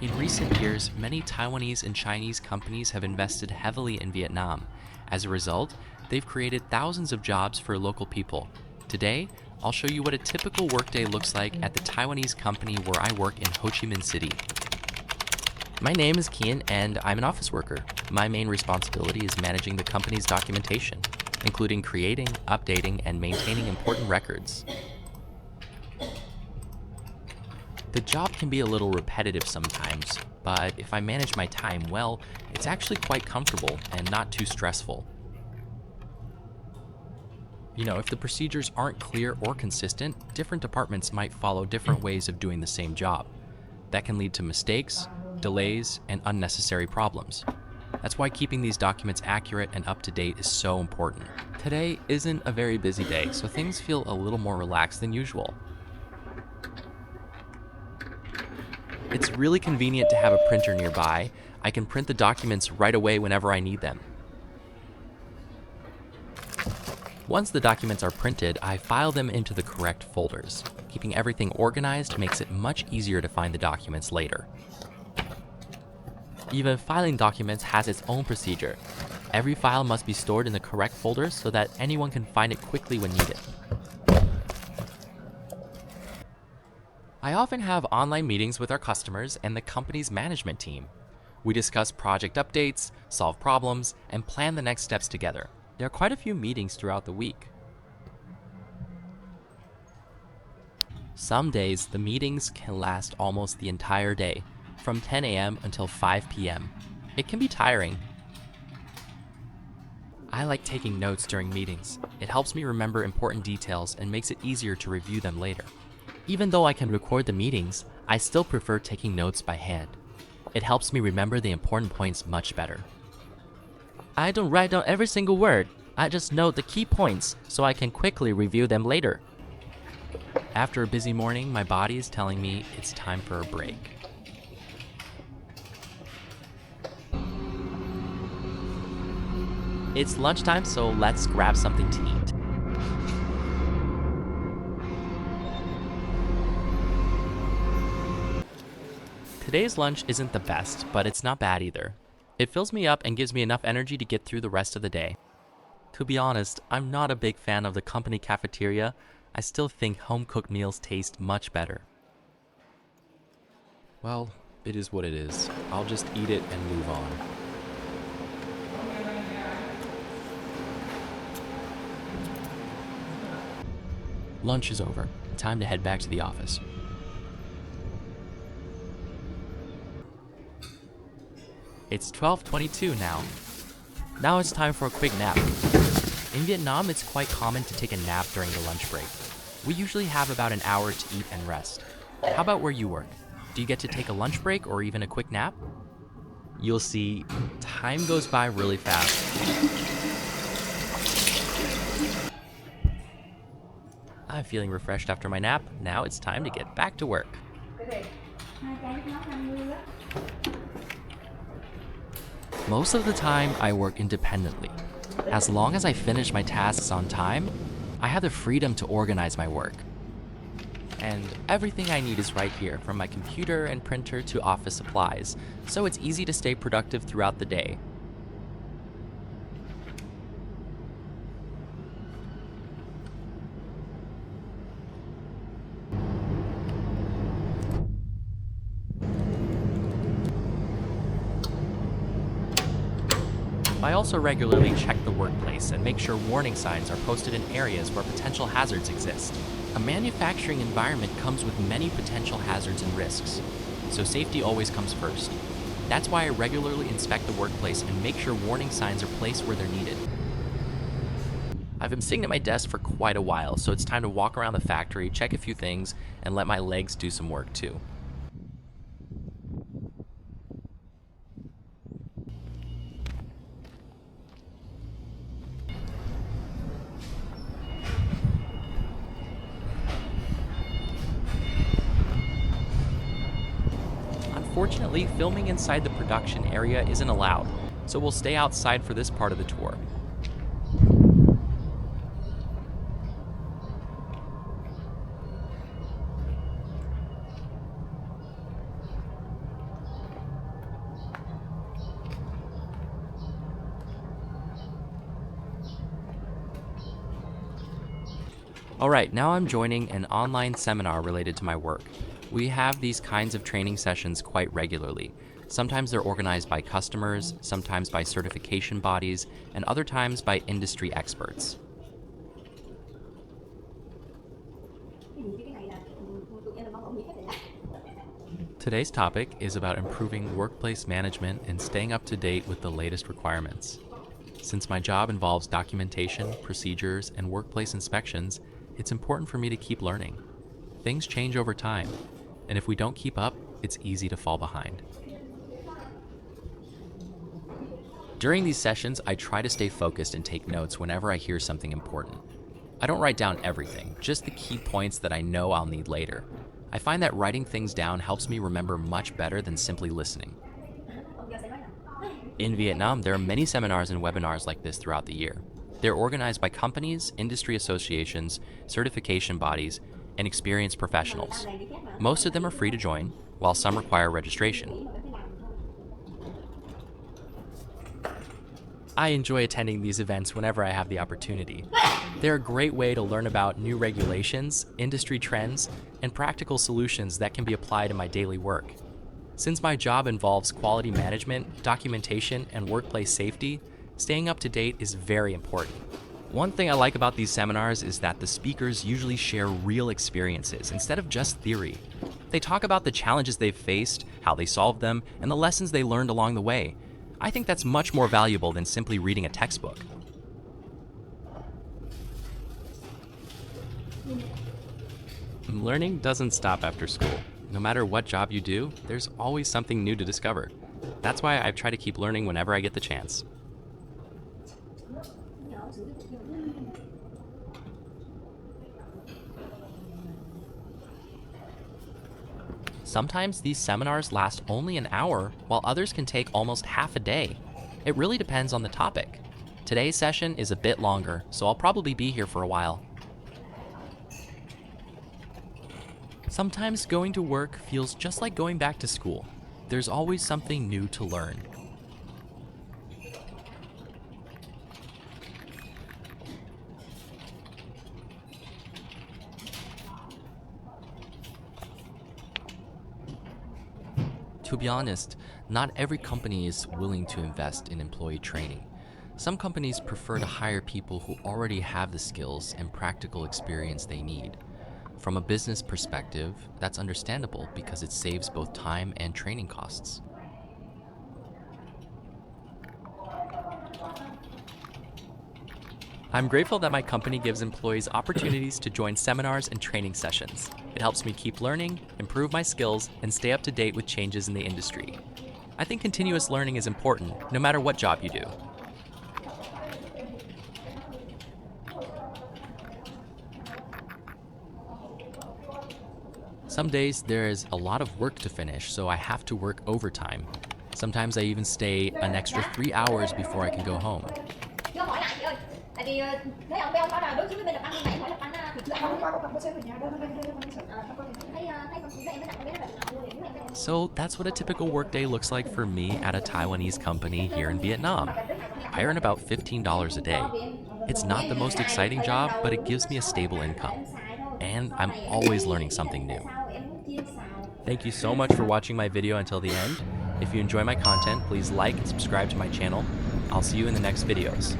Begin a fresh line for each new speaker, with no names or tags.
In recent years, many Taiwanese and Chinese companies have invested heavily in Vietnam. As a result, they've created thousands of jobs for local people. Today, I'll show you what a typical workday looks like at the Taiwanese company where I work in Ho Chi Minh City. My name is Kian and I'm an office worker. My main responsibility is managing the company's documentation, including creating, updating, and maintaining important records. The job can be a little repetitive sometimes, but if I manage my time well, it's actually quite comfortable and not too stressful. If the procedures aren't clear or consistent, different departments might follow different ways of doing the same job. That can lead to mistakes, delays, and unnecessary problems. That's why keeping these documents accurate and up to date is so important. Today isn't a very busy day, so things feel a little more relaxed than usual. It's really convenient to have a printer nearby. I can print the documents right away whenever I need them. Once the documents are printed, I file them into the correct folders. Keeping everything organized makes it much easier to find the documents later. Even filing documents has its own procedure. Every file must be stored in the correct folder so that anyone can find it quickly when needed. I often have online meetings with our customers and the company's management team. We discuss project updates, solve problems, and plan the next steps together. There are quite a few meetings throughout the week. Some days, the meetings can last almost the entire day, from 10 a.m. until 5 p.m. It can be tiring. I like taking notes during meetings. It helps me remember important details and makes it easier to review them later. Even though I can record the meetings, I still prefer taking notes by hand. It helps me remember the important points much better. I don't write down every single word. I just note the key points so I can quickly review them later. After a busy morning, my body is telling me it's time for a break. It's lunchtime, so let's grab something to eat. Today's lunch isn't the best, but it's not bad either. It fills me up and gives me enough energy to get through the rest of the day. To be honest, I'm not a big fan of the company cafeteria. I still think home-cooked meals taste much better. Well, it is what it is. I'll just eat it and move on. Lunch is over. Time to head back to the office. It's 12:22 now. Now it's time for a quick nap. In Vietnam, it's quite common to take a nap during the lunch break. We usually have about an hour to eat and rest. How about where you work? Do you get to take a lunch break or even a quick nap? You'll see, time goes by really fast. I'm feeling refreshed after my nap. Now it's time to get back to work. Most of the time, I work independently. As long as I finish my tasks on time, I have the freedom to organize my work. And everything I need is right here, from my computer and printer to office supplies, so it's easy to stay productive throughout the day. I also regularly check the workplace and make sure warning signs are posted in areas where potential hazards exist. A manufacturing environment comes with many potential hazards and risks, so safety always comes first. That's why I regularly inspect the workplace and make sure warning signs are placed where they're needed. I've been sitting at my desk for quite a while, so it's time to walk around the factory, check a few things, and let my legs do some work too. Unfortunately, filming inside the production area isn't allowed, so we'll stay outside for this part of the tour. Alright, now I'm joining an online seminar related to my work. We have these kinds of training sessions quite regularly. Sometimes they're organized by customers, sometimes by certification bodies, and other times by industry experts. Today's topic is about improving workplace management and staying up to date with the latest requirements. Since my job involves documentation, procedures, and workplace inspections, it's important for me to keep learning. Things change over time, and if we don't keep up, it's easy to fall behind. During these sessions, I try to stay focused and take notes whenever I hear something important. I don't write down everything, just the key points that I know I'll need later. I find that writing things down helps me remember much better than simply listening. In Vietnam, there are many seminars and webinars like this throughout the year. They're organized by companies, industry associations, certification bodies, and experienced professionals. Most of them are free to join, while some require registration. I enjoy attending these events whenever I have the opportunity. They're a great way to learn about new regulations, industry trends, and practical solutions that can be applied in my daily work. Since my job involves quality management, documentation, and workplace safety, staying up to date is very important. One thing I like about these seminars is that the speakers usually share real experiences instead of just theory. They talk about the challenges they've faced, how they solved them, and the lessons they learned along the way. I think that's much more valuable than simply reading a textbook. Learning doesn't stop after school. No matter what job you do, there's always something new to discover. That's why I try to keep learning whenever I get the chance. Sometimes these seminars last only an hour, while others can take almost half a day. It really depends on the topic. Today's session is a bit longer, so I'll probably be here for a while. Sometimes going to work feels just like going back to school. There's always something new to learn. To be honest, not every company is willing to invest in employee training. Some companies prefer to hire people who already have the skills and practical experience they need. From a business perspective, that's understandable because it saves both time and training costs. I'm grateful that my company gives employees opportunities to join seminars and training sessions. It helps me keep learning, improve my skills, and stay up to date with changes in the industry. I think continuous learning is important, no matter what job you do. Some days there is a lot of work to finish, so I have to work overtime. Sometimes I even stay an extra 3 hours before I can go home. So that's what a typical workday looks like for me at a Taiwanese company here in Vietnam. I earn about $15 a day. It's not the most exciting job, but it gives me a stable income. And I'm always learning something new. Thank you so much for watching my video until the end. If you enjoy my content, please like and subscribe to my channel. I'll see you in the next videos.